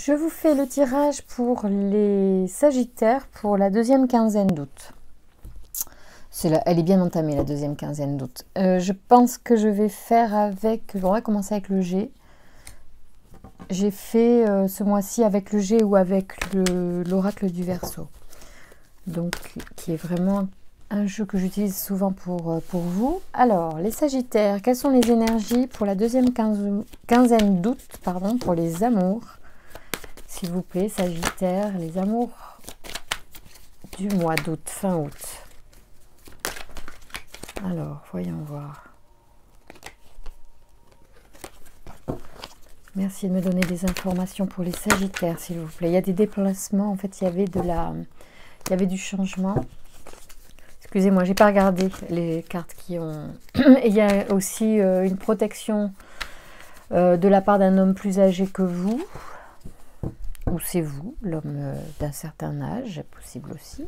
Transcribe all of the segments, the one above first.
Je vous fais le tirage pour les Sagittaires pour la deuxième quinzaine d'août. Elle est bien entamée, la deuxième quinzaine d'août. Je pense que je vais faire avec... On va commencer avec le G. J'ai fait ce mois-ci avec le G ou avec l'oracle du Verseau. Donc, qui est vraiment un jeu que j'utilise souvent pour vous. Alors, les Sagittaires, quelles sont les énergies pour la deuxième quinzaine d'août, pour les amours? S'il vous plaît, Sagittaire, les amours du mois d'août, fin août. Alors, voyons voir. Merci de me donner des informations pour les Sagittaires, s'il vous plaît. Il y a des déplacements, en fait, il y avait du changement. Excusez-moi, j'ai pas regardé les cartes qui ont... Il y a aussi une protection de la part d'un homme plus âgé que vous. Ou c'est vous, l'homme d'un certain âge, possible aussi.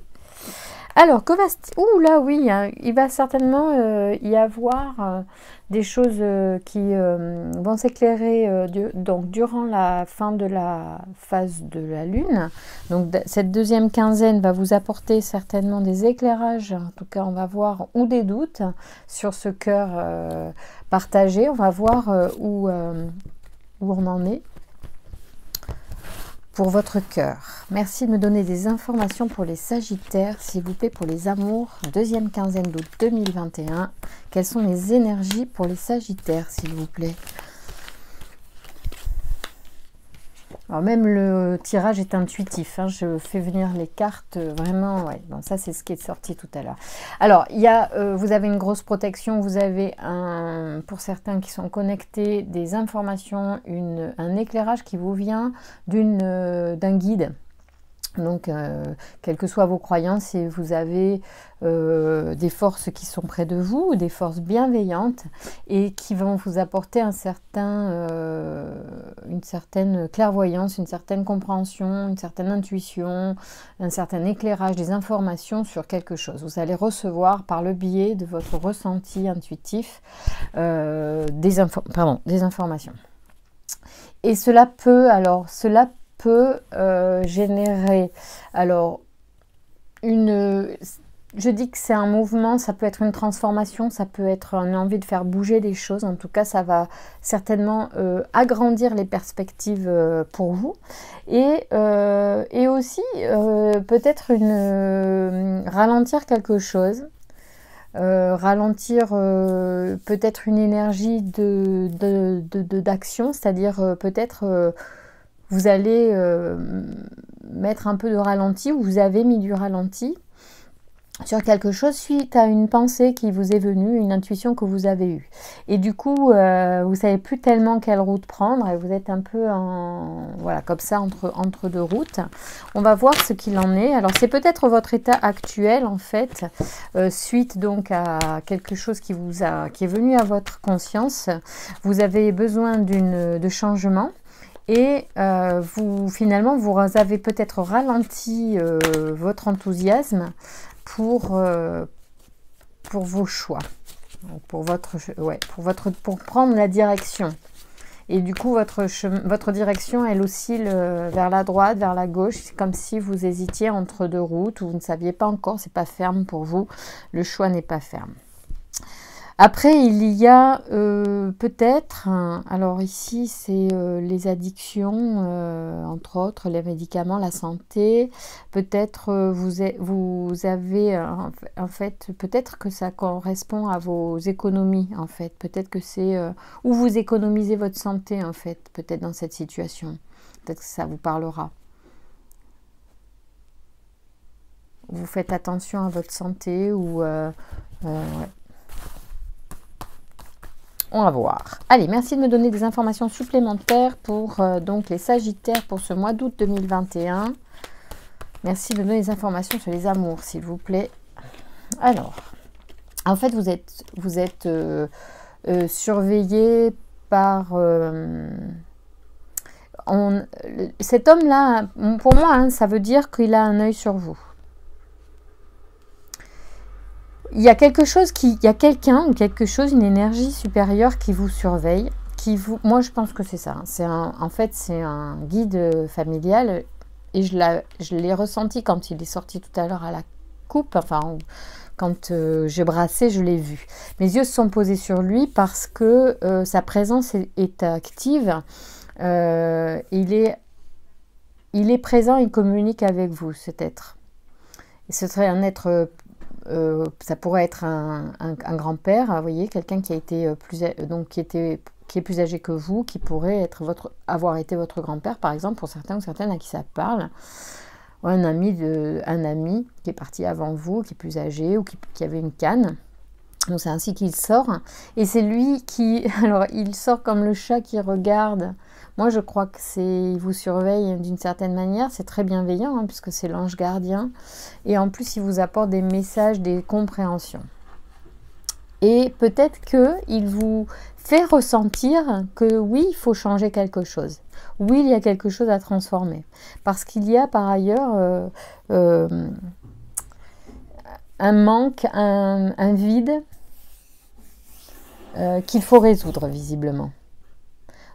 Alors, que va-t-il... Ouh là, oui, il va certainement y avoir des choses qui vont s'éclairer donc durant la fin de la phase de la Lune. Donc, cette deuxième quinzaine va vous apporter certainement des éclairages, en tout cas, on va voir, ou des doutes sur ce cœur partagé. On va voir où on en est. Pour votre cœur. Merci de me donner des informations pour les Sagittaires, s'il vous plaît, pour les amours, deuxième quinzaine d'août 2021. Quelles sont les énergies pour les Sagittaires, s'il vous plaît? Alors même le tirage est intuitif, hein, je fais venir les cartes vraiment, ouais, bon, ça c'est ce qui est sorti tout à l'heure. Alors, il y a, vous avez une grosse protection, vous avez, pour certains qui sont connectés, des informations, un éclairage qui vous vient d'un guide. Donc, quelles que soient vos croyances, et vous avez des forces qui sont près de vous, des forces bienveillantes, et qui vont vous apporter une certaine clairvoyance, une certaine compréhension, une certaine intuition, un certain éclairage, des informations sur quelque chose. Vous allez recevoir par le biais de votre ressenti intuitif des informations. Et cela peut générer, alors, je dis que c'est un mouvement, ça peut être une transformation, ça peut être une envie de faire bouger des choses. En tout cas, ça va certainement agrandir les perspectives pour vous. Et aussi, peut-être ralentir quelque chose. Ralentir peut-être une énergie d'action, c'est-à-dire peut-être... vous allez mettre un peu de ralenti, ou vous avez mis du ralenti sur quelque chose suite à une pensée qui vous est venue, une intuition que vous avez eue. Et du coup, vous ne savez plus tellement quelle route prendre, et vous êtes un peu voilà, comme ça, entre deux routes. On va voir ce qu'il en est. Alors, c'est peut-être votre état actuel, en fait, suite donc à quelque chose qui est venu à votre conscience. Vous avez besoin de changement. Et finalement, vous avez peut-être ralenti votre enthousiasme pour vos choix, pour prendre la direction. Et du coup, votre direction, elle oscille vers la droite, vers la gauche. C'est comme si vous hésitiez entre deux routes, ou vous ne saviez pas encore, c'est pas ferme pour vous. Le choix n'est pas ferme. Après, il y a peut-être, alors ici, c'est les addictions, entre autres, les médicaments, la santé. Peut-être vous avez, en fait, peut-être que ça correspond à vos économies, en fait. Peut-être que c'est où vous économisez votre santé, en fait, peut-être dans cette situation. Peut-être que ça vous parlera. Vous faites attention à votre santé, ou... ouais. On va voir. Allez, merci de me donner des informations supplémentaires pour donc les Sagittaires pour ce mois d'août 2021. Merci de me donner des informations sur les amours, s'il vous plaît. Alors, en fait, vous êtes surveillé par... cet homme-là, pour moi, hein, ça veut dire qu'il a un œil sur vous. Il y a quelque chose, il y a quelqu'un ou quelque chose, une énergie supérieure qui vous surveille, Moi, je pense que c'est ça. En fait, c'est un guide familial et je l'ai ressenti quand il est sorti tout à l'heure à la coupe. Enfin, quand j'ai brassé, je l'ai vu. Mes yeux se sont posés sur lui parce que sa présence est active. Il est présent, il communique avec vous, cet être. Et ce serait un être, ça pourrait être un grand-père, vous voyez, quelqu'un qui a été qui est plus âgé que vous, qui pourrait avoir été votre grand-père, par exemple, pour certains ou certaines à qui ça parle. Ou un ami qui est parti avant vous, qui est plus âgé, ou qui avait une canne. Donc c'est ainsi qu'il sort. Et c'est lui qui... Alors, il sort comme le chat qui regarde. Moi, je crois il vous surveille d'une certaine manière. C'est très bienveillant, hein, puisque c'est l'ange gardien. Et en plus, il vous apporte des messages, des compréhensions. Et peut-être qu'il vous fait ressentir que oui, il faut changer quelque chose. Oui, il y a quelque chose à transformer. Parce qu'il y a par ailleurs un manque, un vide qu'il faut résoudre visiblement.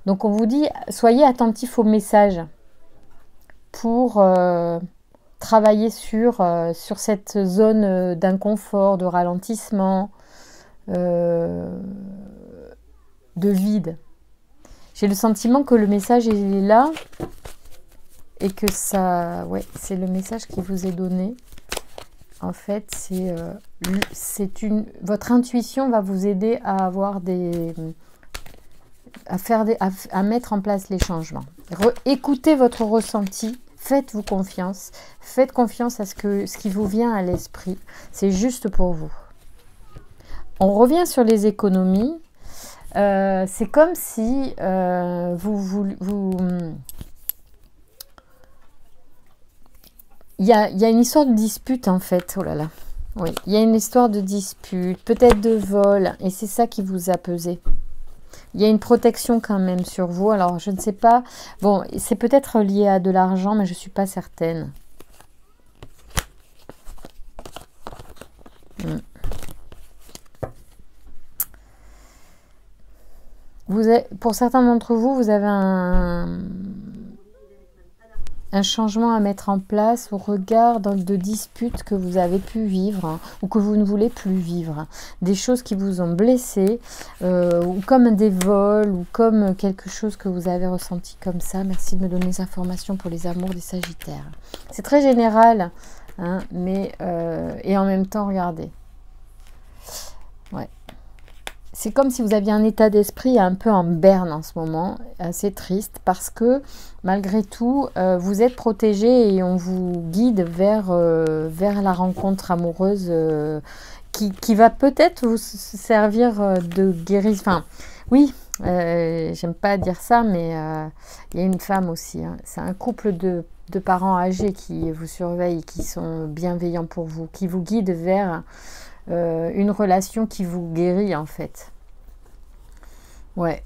Donc on vous dit, soyez attentifs aux messages pour travailler sur cette zone d'inconfort, de ralentissement, de vide. J'ai le sentiment que le message il est là et que ça, ouais, c'est le message qui vous est donné. En fait, votre intuition va vous aider à avoir à mettre en place les changements. Écoutez votre ressenti, faites-vous confiance, faites confiance à ce qui vous vient à l'esprit. C'est juste pour vous. On revient sur les économies. C'est comme si il y a une histoire de dispute en fait. Oh là là. Oui, il y a une histoire de dispute, peut-être de vol, et c'est ça qui vous a pesé. Il y a une protection quand même sur vous. Alors, je ne sais pas. Bon, c'est peut-être lié à de l'argent, mais je ne suis pas certaine. Pour certains d'entre vous, vous avez un changement à mettre en place au regard de disputes que vous avez pu vivre, hein, ou que vous ne voulez plus vivre. Des choses qui vous ont blessé, ou comme des vols, ou comme quelque chose que vous avez ressenti comme ça. Merci de me donner des informations pour les amours des Sagittaires. C'est très général, hein, mais et en même temps, regardez. Ouais. C'est comme si vous aviez un état d'esprit un peu en berne en ce moment, assez triste, parce que malgré tout, vous êtes protégé et on vous guide vers la rencontre amoureuse qui va peut-être vous servir de guérison. Enfin, oui, j'aime pas dire ça, mais il y a une femme aussi. Hein. C'est un couple de parents âgés qui vous surveillent, qui sont bienveillants pour vous, qui vous guident vers... une relation qui vous guérit en fait. Ouais.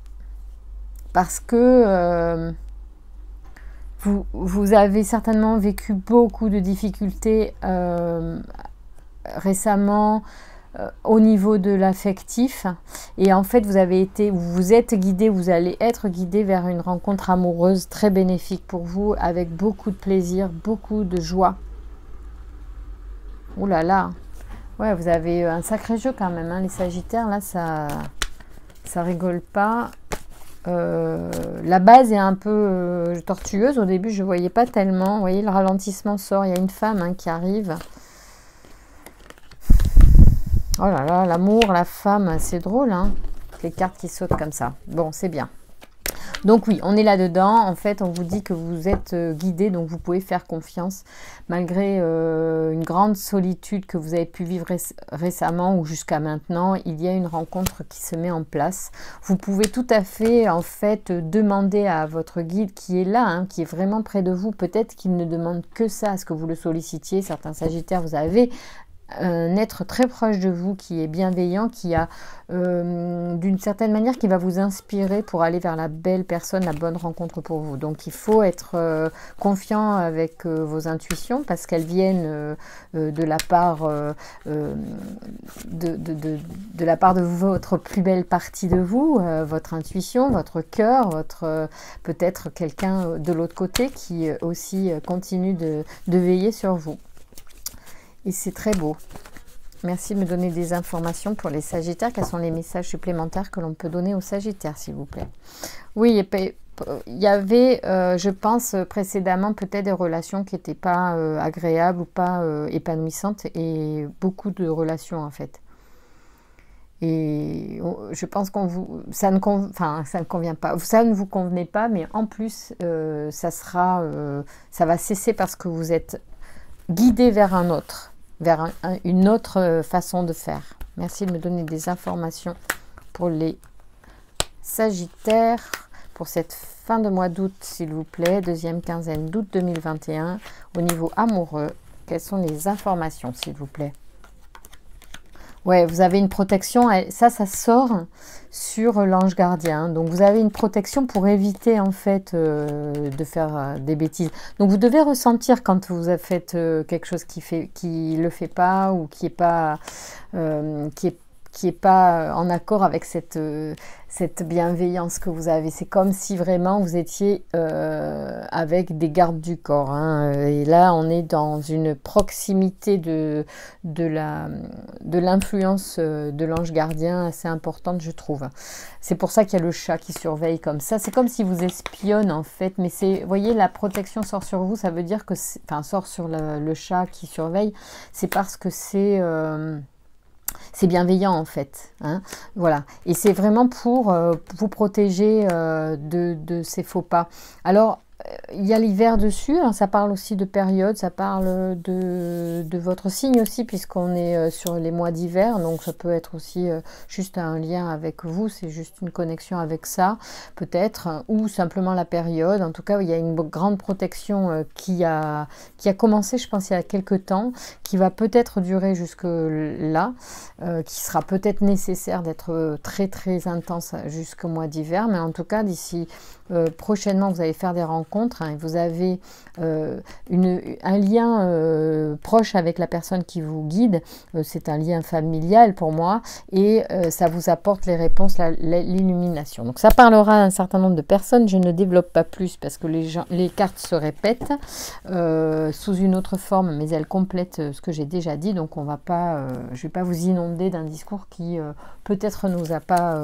Parce que vous avez certainement vécu beaucoup de difficultés récemment au niveau de l'affectif. Et en fait, vous êtes guidé, vous allez être guidé vers une rencontre amoureuse très bénéfique pour vous, avec beaucoup de plaisir, beaucoup de joie. Ouh là là! Ouais, vous avez un sacré jeu quand même, hein, les Sagittaires. Là, ça rigole pas. La base est un peu tortueuse. Au début, je ne voyais pas tellement. Vous voyez, le ralentissement sort. Il y a une femme, hein, qui arrive. Oh là là, l'amour, la femme, c'est drôle, hein, les cartes qui sautent comme ça. Bon, c'est bien. Donc oui, on est là-dedans. En fait, on vous dit que vous êtes guidé, donc vous pouvez faire confiance malgré une grande solitude que vous avez pu vivre récemment ou jusqu'à maintenant. Il y a une rencontre qui se met en place. Vous pouvez tout à fait, en fait, demander à votre guide qui est là, hein, qui est vraiment près de vous. Peut-être qu'il ne demande que ça, à ce que vous le sollicitiez. Certains Sagittaires, vous avez un être très proche de vous qui est bienveillant, qui a d'une certaine manière qui va vous inspirer pour aller vers la belle personne, la bonne rencontre pour vous. Donc il faut être confiant avec vos intuitions parce qu'elles viennent de la part de la part de votre plus belle partie de vous, votre intuition, votre cœur, votre peut-être quelqu'un de l'autre côté qui aussi continue de veiller sur vous. Et c'est très beau. Merci de me donner des informations pour les Sagittaires. Quels sont les messages supplémentaires que l'on peut donner aux Sagittaires, s'il vous plaît? Oui, il y avait, je pense, précédemment peut-être des relations qui n'étaient pas agréables ou pas épanouissantes et beaucoup de relations, en fait. Et je pense ça ne convient pas. Ça ne vous convenait pas, mais en plus, ça va cesser parce que vous êtes guidé vers un autre, vers une autre façon de faire. Merci de me donner des informations pour les Sagittaires, pour cette fin de mois d'août, s'il vous plaît, deuxième quinzaine d'août 2021, au niveau amoureux. Quelles sont les informations, s'il vous plaît? Ouais, vous avez une protection, ça sort sur l'ange gardien. Donc, vous avez une protection pour éviter, en fait, de faire des bêtises. Donc, vous devez ressentir quand vous faites quelque chose qui le fait pas ou qui est pas, qui est pas en accord avec cette bienveillance que vous avez. C'est comme si vraiment vous étiez avec des gardes du corps. Hein. Et là, on est dans une proximité de l'influence de l'ange gardien assez importante, je trouve. C'est pour ça qu'il y a le chat qui surveille comme ça. C'est comme si vous espionne, en fait. Mais vous voyez, la protection sort sur vous. Ça veut dire que, sort sur le chat qui surveille. C'est parce que c'est bienveillant, en fait. Hein, voilà. Et c'est vraiment pour vous protéger de ces faux pas. Alors, il y a l'hiver dessus, hein, ça parle aussi de période, ça parle de votre signe aussi, puisqu'on est sur les mois d'hiver, donc ça peut être aussi juste un lien avec vous, c'est juste une connexion avec ça, peut-être, ou simplement la période. En tout cas, il y a une grande protection qui a commencé, je pense, il y a quelques temps, qui va peut-être durer jusque là, qui sera peut-être nécessaire d'être très très intense jusqu'au mois d'hiver, mais en tout cas, d'ici prochainement, vous allez faire des rencontres, hein, et vous avez un lien proche avec la personne qui vous guide. C'est un lien familial pour moi, et ça vous apporte les réponses, l'illumination. Donc ça parlera à un certain nombre de personnes. Je ne développe pas plus parce que les cartes se répètent sous une autre forme, mais elles complètent ce que j'ai déjà dit. Donc on va pas, je vais pas vous inonder d'un discours qui peut-être nous a pas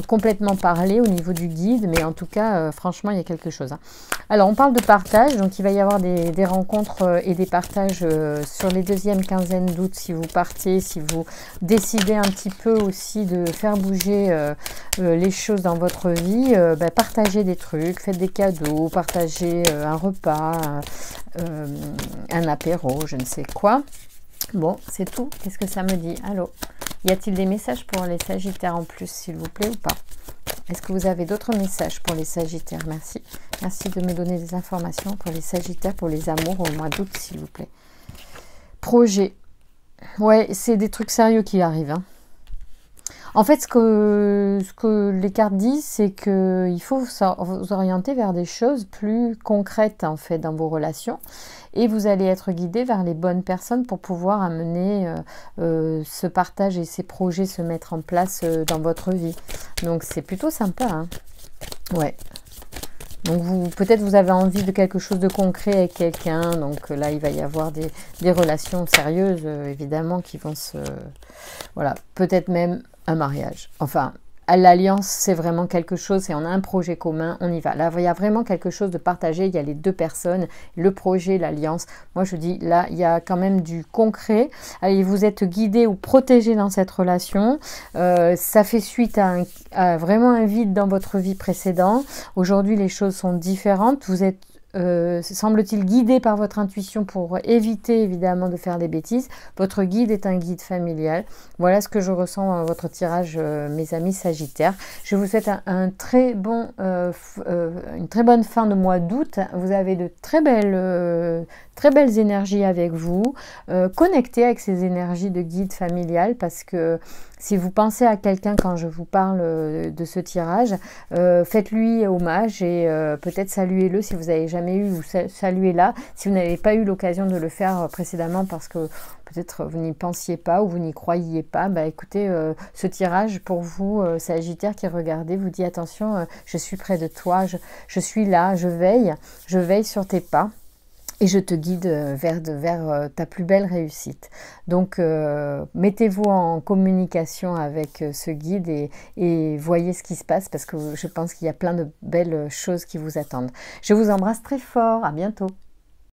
complètement parlé au niveau du guide, mais en tout cas franchement il y a quelque chose. Hein. Alors on parle de partage, donc il va y avoir des rencontres et des partages sur les deuxièmes quinzaines d'août si vous partez, si vous décidez un petit peu aussi de faire bouger les choses dans votre vie, partagez des trucs, faites des cadeaux, partagez un repas, un apéro, je ne sais quoi. Bon, c'est tout. Qu'est-ce que ça me dit? Allô? Y a-t-il des messages pour les Sagittaires en plus, s'il vous plaît, ou pas? Est-ce que vous avez d'autres messages pour les Sagittaires? Merci. Merci de me donner des informations pour les Sagittaires, pour les amours au mois d'août, s'il vous plaît. Projet. Ouais, c'est des trucs sérieux qui arrivent. Hein. En fait, ce que les cartes disent, c'est qu'il faut vous orienter vers des choses plus concrètes, en fait, dans vos relations. Et vous allez être guidé vers les bonnes personnes pour pouvoir amener ce partage et ces projets se mettre en place dans votre vie. Donc, c'est plutôt sympa. Hein. Ouais. Donc, peut-être vous avez envie de quelque chose de concret avec quelqu'un. Donc, là, il va y avoir des relations sérieuses, évidemment, qui vont se... Voilà, peut-être même un mariage. Enfin... L'alliance, c'est vraiment quelque chose, et on a un projet commun, on y va. Là, il y a vraiment quelque chose de partagé, il y a les deux personnes, le projet, l'alliance. Moi, je dis, là, il y a quand même du concret. Allez, vous êtes guidé ou protégé dans cette relation. Ça fait suite à vraiment un vide dans votre vie précédente. Aujourd'hui, les choses sont différentes. Vous êtes semble-t-il, guidé par votre intuition pour éviter évidemment de faire des bêtises. Votre guide est un guide familial. Voilà ce que je ressens dans votre tirage, mes amis Sagittaires. Je vous souhaite une très bonne fin de mois d'août. Vous avez de très belles énergies avec vous. Connectez avec ces énergies de guide familial, parce que si vous pensez à quelqu'un quand je vous parle de ce tirage, faites-lui hommage et peut-être saluez-le si vous n'avez jamais eu, ou saluez-la si vous n'avez pas eu l'occasion de le faire précédemment parce que peut-être vous n'y pensiez pas ou vous n'y croyiez pas. Bah écoutez, ce tirage pour vous, Sagittaire qui regardez, vous dit attention, je suis près de toi, je suis là, je veille sur tes pas. Et je te guide vers ta plus belle réussite. Donc, mettez-vous en communication avec ce guide et voyez ce qui se passe, parce que je pense qu'il y a plein de belles choses qui vous attendent. Je vous embrasse très fort. À bientôt.